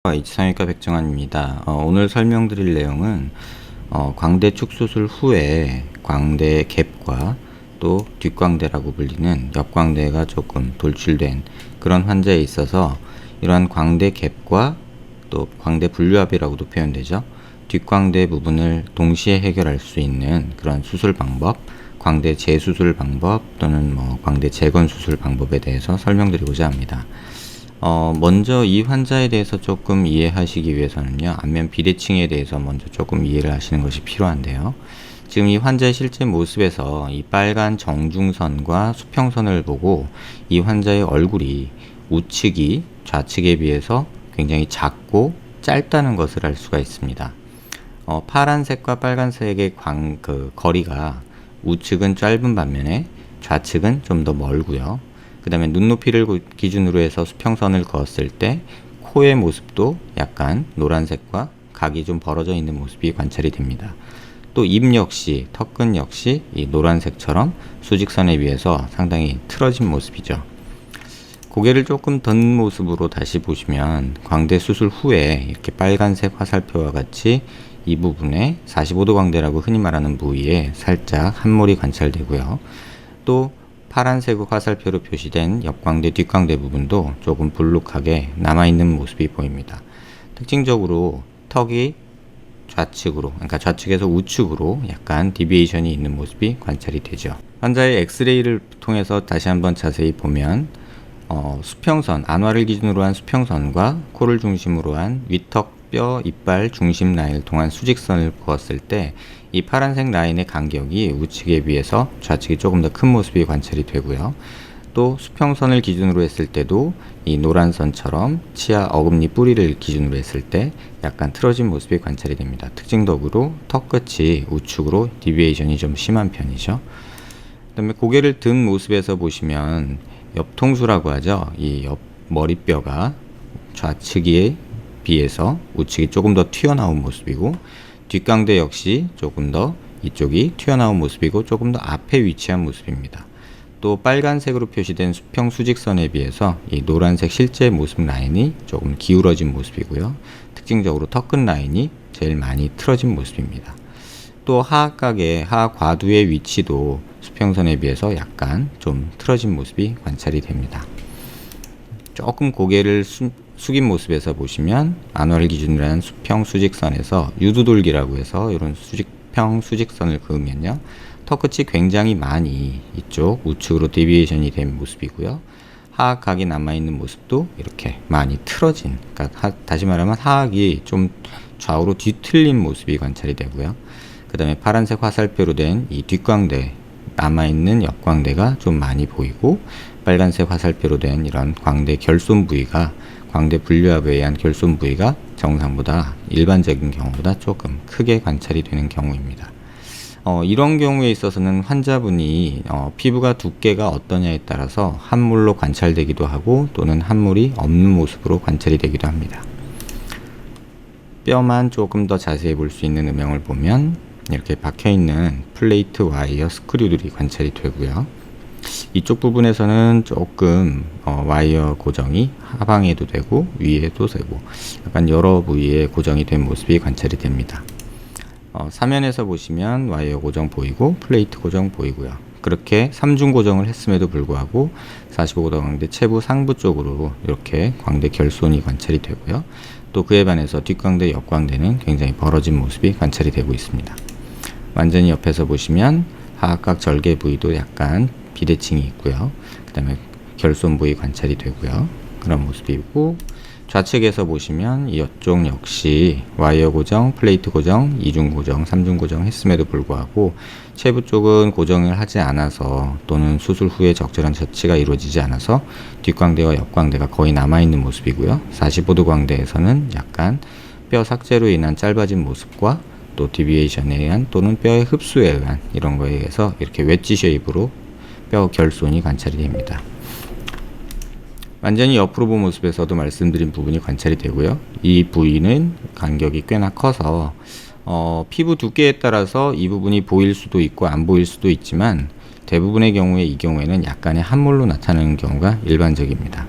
이치성형외과 백정환입니다. 오늘 설명드릴 내용은 광대 축수술 후에 광대 갭과 또 뒷광대라고 불리는 옆광대가 조금 돌출된 그런 환자에 있어서 이러한 광대 갭과 또 광대 분류압이라고도 표현되죠. 뒷광대 부분을 동시에 해결할 수 있는 그런 수술 방법, 광대 재수술 방법 또는 광대 재건 수술 방법에 대해서 설명드리고자 합니다. 먼저 이 환자에 대해서 조금 이해하시기 위해서는요, 안면 비대칭에 대해서 먼저 조금 이해를 하시는 것이 필요한데요. 지금 이 환자의 실제 모습에서 이 빨간 정중선과 수평선을 보고 이 환자의 얼굴이 우측이 좌측에 비해서 굉장히 작고 짧다는 것을 알 수가 있습니다. 파란색과 빨간색의 거리가 우측은 짧은 반면에 좌측은 좀 더 멀고요. 그 다음에 눈높이를 기준으로 해서 수평선을 그었을 때 코의 모습도 약간 노란색과 각이 좀 벌어져 있는 모습이 관찰이 됩니다. 또 입 역시, 턱끝 역시 이 노란색처럼 수직선에 비해서 상당히 틀어진 모습이죠. 고개를 조금 든 모습으로 다시 보시면 광대 수술 후에 이렇게 빨간색 화살표와 같이 이 부분에 45도 광대라고 흔히 말하는 부위에 살짝 함몰이 관찰되고요. 또 파란색 화살표로 표시된 옆광대, 뒷광대 부분도 조금 불룩하게 남아있는 모습이 보입니다. 특징적으로 턱이 좌측으로, 그러니까 좌측에서 우측으로 약간 디비에이션이 있는 모습이 관찰이 되죠. 환자의 엑스레이를 통해서 다시 한번 자세히 보면 수평선, 안화를 기준으로 한 수평선과 코를 중심으로 한 위턱 뼈, 이빨 중심 라인을 통한 수직선을 그었을 때 이 파란색 라인의 간격이 우측에 비해서 좌측이 조금 더 큰 모습이 관찰이 되고요. 또 수평선을 기준으로 했을 때도 이 노란 선처럼 치아 어금니 뿌리를 기준으로 했을 때 약간 틀어진 모습이 관찰이 됩니다. 특징적으로 턱끝이 우측으로 디비에이션이 좀 심한 편이죠. 그 다음에 고개를 든 모습에서 보시면 옆통수라고 하죠. 이 옆 머리뼈가 좌측에 비해서 우측이 조금 더 튀어나온 모습이고, 뒷광대 역시 조금 더 이쪽이 튀어나온 모습이고 조금 더 앞에 위치한 모습입니다. 또 빨간색으로 표시된 수평 수직선에 비해서 이 노란색 실제 모습 라인이 조금 기울어진 모습이고요. 특징적으로 턱끝 라인이 제일 많이 틀어진 모습입니다. 또 하악각의 하과두의 위치도 수평선에 비해서 약간 좀 틀어진 모습이 관찰이 됩니다. 조금 고개를 숙인 모습에서 보시면 안화를 기준으로 한 수평 수직선에서 유두돌기라고 해서 이런 수평 수직선을 그으면요, 턱끝이 굉장히 많이 이쪽 우측으로 데비에이션이 된 모습이고요. 하악각이 남아있는 모습도 이렇게 많이 틀어진, 그러니까 다시 말하면 하악이 좀 좌우로 뒤틀린 모습이 관찰이 되고요. 그 다음에 파란색 화살표로 된 이 뒷광대, 남아있는 옆광대가 좀 많이 보이고, 빨간색 화살표로 된 이런 광대 결손 부위가, 광대 분류압에 의한 결손 부위가 정상보다, 일반적인 경우보다 조금 크게 관찰이 되는 경우입니다. 이런 경우에 있어서는 환자분이 피부가 두께가 어떠냐에 따라서 함몰로 관찰되기도 하고 또는 함몰이 없는 모습으로 관찰이 되기도 합니다. 뼈만 조금 더 자세히 볼 수 있는 음영을 보면 이렇게 박혀있는 플레이트 와이어 스크류들이 관찰이 되고요. 이쪽 부분에서는 조금 와이어 고정이 하방에도 되고 위에도 되고 약간 여러 부위에 고정이 된 모습이 관찰이 됩니다. 사면에서 보시면 와이어 고정 보이고 플레이트 고정 보이고요. 그렇게 3중 고정을 했음에도 불구하고 45도 광대 체부 상부 쪽으로 이렇게 광대 결손이 관찰이 되고요. 또 그에 반해서 뒷광대, 옆광대는 굉장히 벌어진 모습이 관찰이 되고 있습니다. 완전히 옆에서 보시면 하악각 절개 부위도 약간 비대칭이 있고요. 그 다음에 결손 부위 관찰이 되고요. 그런 모습이고, 좌측에서 보시면 이쪽 역시 와이어 고정, 플레이트 고정, 2중 고정, 3중 고정 했음에도 불구하고 체부 쪽은 고정을 하지 않아서 또는 수술 후에 적절한 처치가 이루어지지 않아서 뒷광대와 옆광대가 거의 남아있는 모습이고요. 45도 광대에서는 약간 뼈 삭제로 인한 짧아진 모습과 또 디비에이션에 의한 또는 뼈의 흡수에 의한 이런 거에 의해서 이렇게 웨지 쉐입으로 뼈 결손이 관찰이 됩니다. 완전히 옆으로 본 모습에서도 말씀드린 부분이 관찰이 되고요. 이 부위는 간격이 꽤나 커서 피부 두께에 따라서 이 부분이 보일 수도 있고 안 보일 수도 있지만 대부분의 경우에 이 경우에는 약간의 함몰로 나타나는 경우가 일반적입니다.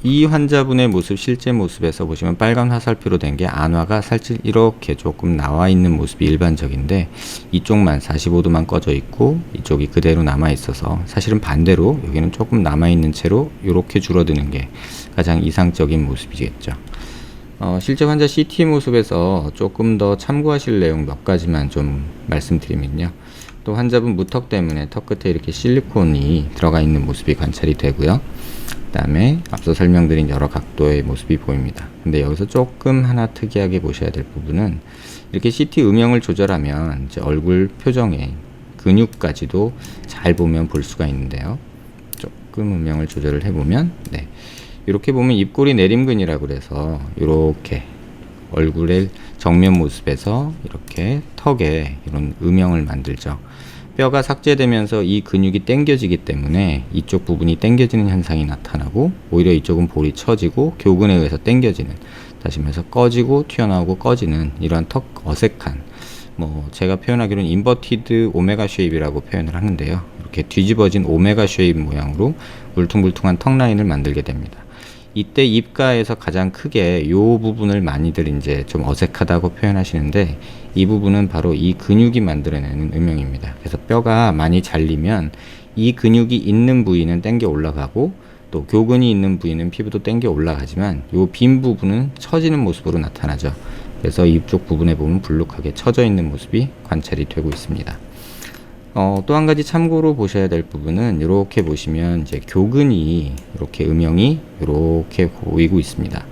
이 환자분의 모습, 실제 모습에서 보시면 빨간 화살표로 된 게 안화가 살짝 이렇게 조금 나와 있는 모습이 일반적인데, 이쪽만 45도만 꺼져 있고 이쪽이 그대로 남아 있어서, 사실은 반대로 여기는 조금 남아 있는 채로 이렇게 줄어드는 게 가장 이상적인 모습이겠죠. 실제 환자 CT 모습에서 조금 더 참고하실 내용 몇 가지만 좀 말씀드리면요. 또 환자분 무턱 때문에 턱 끝에 이렇게 실리콘이 들어가 있는 모습이 관찰이 되고요. 그 다음에 앞서 설명드린 여러 각도의 모습이 보입니다. 근데 여기서 조금 하나 특이하게 보셔야 될 부분은, 이렇게 CT 음영을 조절하면 이제 얼굴 표정의 근육까지도 잘 보면 볼 수가 있는데요. 조금 음영을 조절을 해보면, 네, 이렇게 보면 입꼬리 내림근이라고 그래서 이렇게 얼굴의 정면 모습에서 이렇게 턱에 이런 음영을 만들죠. 뼈가 삭제되면서 이 근육이 당겨지기 때문에 이쪽 부분이 당겨지는 현상이 나타나고, 오히려 이쪽은 볼이 처지고 교근에 의해서 당겨지는, 다시 말해서 꺼지고 튀어나오고 꺼지는 이러한 턱 어색한, 제가 표현하기로는 인버티드 오메가 쉐입이라고 표현을 하는데요. 이렇게 뒤집어진 오메가 쉐입 모양으로 울퉁불퉁한 턱 라인을 만들게 됩니다. 이때 입가에서 가장 크게 이 부분을 많이들 이제 좀 어색하다고 표현하시는데, 이 부분은 바로 이 근육이 만들어내는 음영입니다. 그래서 뼈가 많이 잘리면 이 근육이 있는 부위는 당겨 올라가고, 또 교근이 있는 부위는 피부도 당겨 올라가지만 이 빈 부분은 처지는 모습으로 나타나죠. 그래서 이쪽 부분에 보면 불룩하게 처져 있는 모습이 관찰이 되고 있습니다. 또 한 가지 참고로 보셔야 될 부분은, 이렇게 보시면 이제 교근이 이렇게 음영이 이렇게 보이고 있습니다.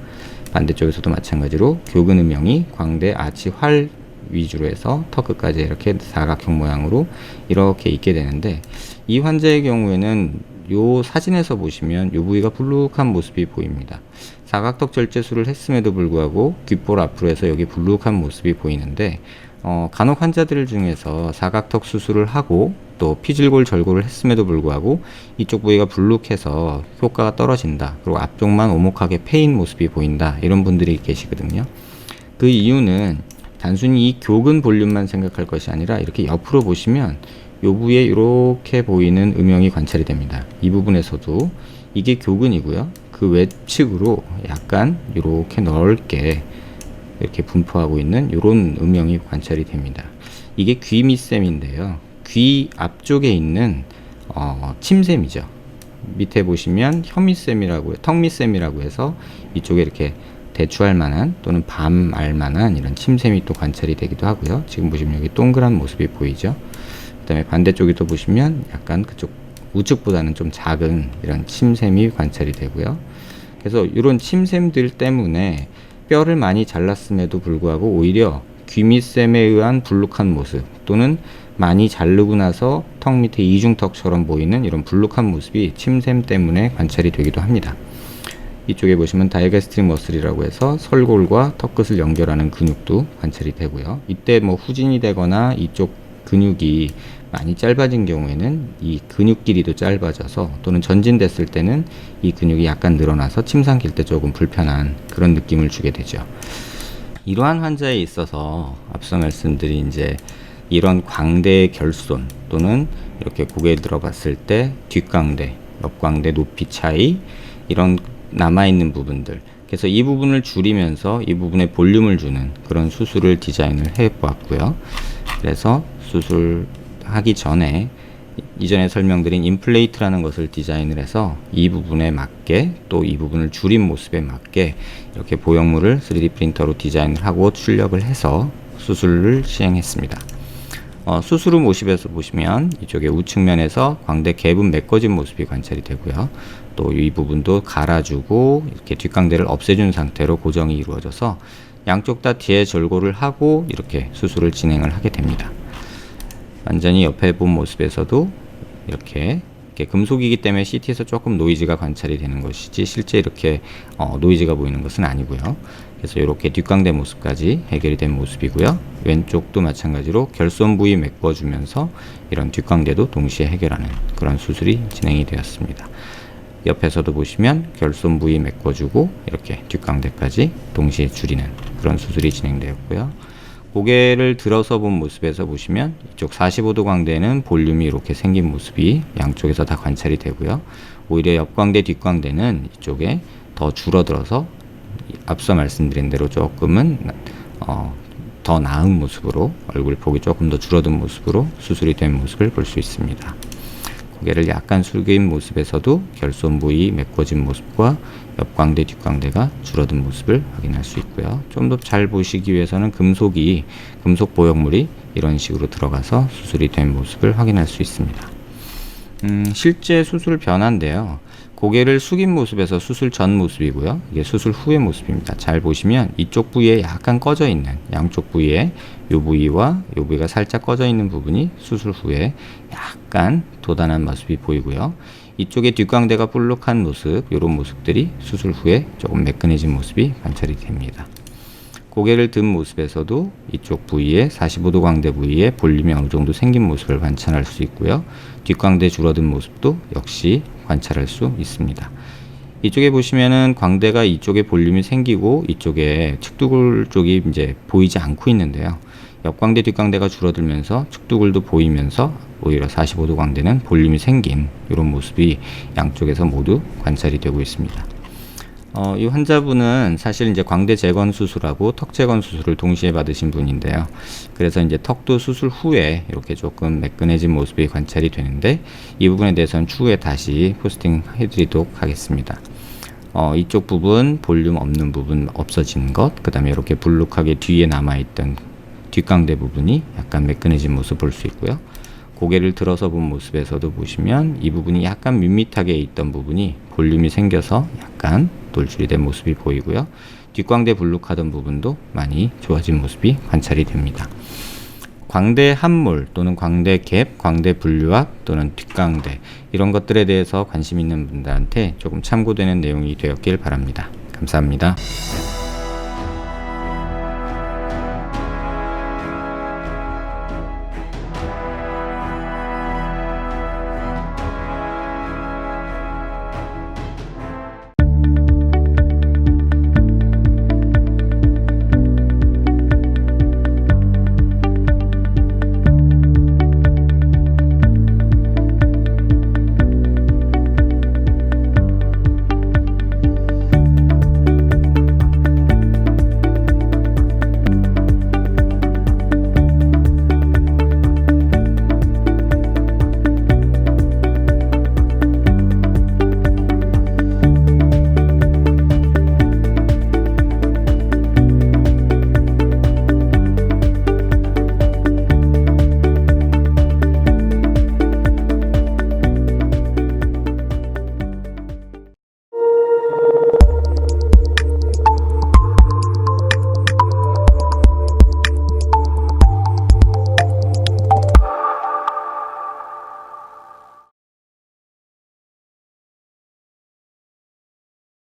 반대쪽에서도 마찬가지로 교근 음영이 광대 아치 활 위주로 해서 턱 끝까지 이렇게 사각형 모양으로 이렇게 있게 되는데, 이 환자의 경우에는 요 사진에서 보시면 요 부위가 불룩한 모습이 보입니다. 사각턱 절제술을 했음에도 불구하고 귓볼 앞으로 해서 여기 불룩한 모습이 보이는데, 간혹 환자들 중에서 사각턱 수술을 하고 또 피질골 절골을 했음에도 불구하고 이쪽 부위가 불룩해서 효과가 떨어진다, 그리고 앞쪽만 오목하게 패인 모습이 보인다, 이런 분들이 계시거든요. 그 이유는 단순히 이 교근 볼륨만 생각할 것이 아니라, 이렇게 옆으로 보시면 요 부위에 이렇게 보이는 음영이 관찰이 됩니다. 이 부분에서도 이게 교근이고요. 그 외측으로 약간 이렇게 넓게 이렇게 분포하고 있는 이런 음영이 관찰이 됩니다. 이게 귀 밑샘인데요. 귀 앞쪽에 있는 침샘이죠. 밑에 보시면 턱밑샘이라고 해서 이쪽에 이렇게 대추할 만한 또는 밤알 만한 이런 침샘이 또 관찰이 되기도 하고요. 지금 보시면 여기 동그란 모습이 보이죠. 그 다음에 반대쪽에 또 보시면 약간 그쪽 우측보다는 좀 작은 이런 침샘이 관찰이 되고요. 그래서 이런 침샘들 때문에 뼈를 많이 잘랐음에도 불구하고 오히려 귀 밑샘에 의한 불룩한 모습, 또는 많이 자르고 나서 턱 밑에 이중턱처럼 보이는 이런 불룩한 모습이 침샘 때문에 관찰이 되기도 합니다. 이쪽에 보시면 다이게스트릭 머슬이라고 해서 설골과 턱끝을 연결하는 근육도 관찰이 되고요. 이때 후진이 되거나 이쪽 근육이 많이 짧아진 경우에는 이 근육 길이도 짧아져서, 또는 전진됐을 때는 이 근육이 약간 늘어나서 침 삼킬 때 조금 불편한 그런 느낌을 주게 되죠. 이러한 환자에 있어서 앞서 말씀드린 이제 이런 광대의 결손, 또는 이렇게 고개 들어봤을 때 뒷광대, 옆광대 높이 차이, 이런 남아있는 부분들, 그래서 이 부분을 줄이면서 이 부분에 볼륨을 주는 그런 수술을 디자인을 해 보았고요. 그래서 수술하기 전에 이전에 설명드린 임플레이트라는 것을 디자인을 해서 이 부분에 맞게, 또 이 부분을 줄인 모습에 맞게 이렇게 보형물을 3D 프린터로 디자인을 하고 출력을 해서 수술을 시행했습니다. 수술 후 모습에서 보시면 이쪽에 우측면에서 광대 갭은 메꿔진 모습이 관찰이 되고요. 또 이 부분도 갈아주고 이렇게 뒷광대를 없애준 상태로 고정이 이루어져서 양쪽 다 뒤에 절골을 하고 이렇게 수술을 진행을 하게 됩니다. 완전히 옆에 본 모습에서도 이렇게 금속이기 때문에 CT에서 조금 노이즈가 관찰이 되는 것이지, 실제 이렇게 노이즈가 보이는 것은 아니고요. 그래서 이렇게 뒷광대 모습까지 해결이 된 모습이고요. 왼쪽도 마찬가지로 결손 부위 메꿔주면서 이런 뒷광대도 동시에 해결하는 그런 수술이 진행이 되었습니다. 옆에서도 보시면 결손 부위 메꿔주고 이렇게 뒷광대까지 동시에 줄이는 그런 수술이 진행되었고요. 고개를 들어서 본 모습에서 보시면 이쪽 45도 광대는 볼륨이 이렇게 생긴 모습이 양쪽에서 다 관찰이 되고요. 오히려 옆광대 뒷광대는 이쪽에 더 줄어들어서 앞서 말씀드린 대로 조금은 더 나은 모습으로, 얼굴 폭이 조금 더 줄어든 모습으로 수술이 된 모습을 볼 수 있습니다. 고개를 약간 숙인 모습에서도 결손 부위 메꿔진 모습과 옆광대, 뒷광대가 줄어든 모습을 확인할 수 있고요. 좀 더 잘 보시기 위해서는 금속 보형물이 이런 식으로 들어가서 수술이 된 모습을 확인할 수 있습니다. 실제 수술 변화인데요. 고개를 숙인 모습에서 수술 전 모습이고요. 이게 수술 후의 모습입니다. 잘 보시면 이쪽 부위에 약간 꺼져 있는, 양쪽 부위에 이 부위와 이 부위가 살짝 꺼져 있는 부분이 수술 후에 약간 돋아난 모습이 보이고요. 이쪽에 뒷광대가 볼록한 모습, 이런 모습들이 수술 후에 조금 매끈해진 모습이 관찰이 됩니다. 고개를 든 모습에서도 이쪽 부위에 45도 광대 부위에 볼륨이 어느 정도 생긴 모습을 관찰할 수 있고요. 뒷광대 줄어든 모습도 역시 관찰할 수 있습니다. 이쪽에 보시면은 광대가 이쪽에 볼륨이 생기고 이쪽에 측두굴 쪽이 이제 보이지 않고 있는데요. 옆광대, 뒷광대가 줄어들면서 측두굴도 보이면서 오히려 45도 광대는 볼륨이 생긴 이런 모습이 양쪽에서 모두 관찰이 되고 있습니다. 이 환자분은 사실 이제 광대 재건 수술하고 턱 재건 수술을 동시에 받으신 분인데요. 그래서 이제 턱도 수술 후에 이렇게 조금 매끈해진 모습이 관찰이 되는데, 이 부분에 대해서는 추후에 다시 포스팅 해드리도록 하겠습니다. 이쪽 부분, 볼륨 없는 부분 없어지는 것, 그 다음에 이렇게 불룩하게 뒤에 남아있던 뒷광대 부분이 약간 매끈해진 모습 볼 수 있고요. 고개를 들어서 본 모습에서도 보시면 이 부분이 약간 밋밋하게 있던 부분이 볼륨이 생겨서 약간 돌출이 된 모습이 보이고요. 뒷광대 불룩하던 부분도 많이 좋아진 모습이 관찰이 됩니다. 광대 함몰 또는 광대 갭, 광대 분류압 또는 뒷광대, 이런 것들에 대해서 관심 있는 분들한테 조금 참고되는 내용이 되었길 바랍니다. 감사합니다.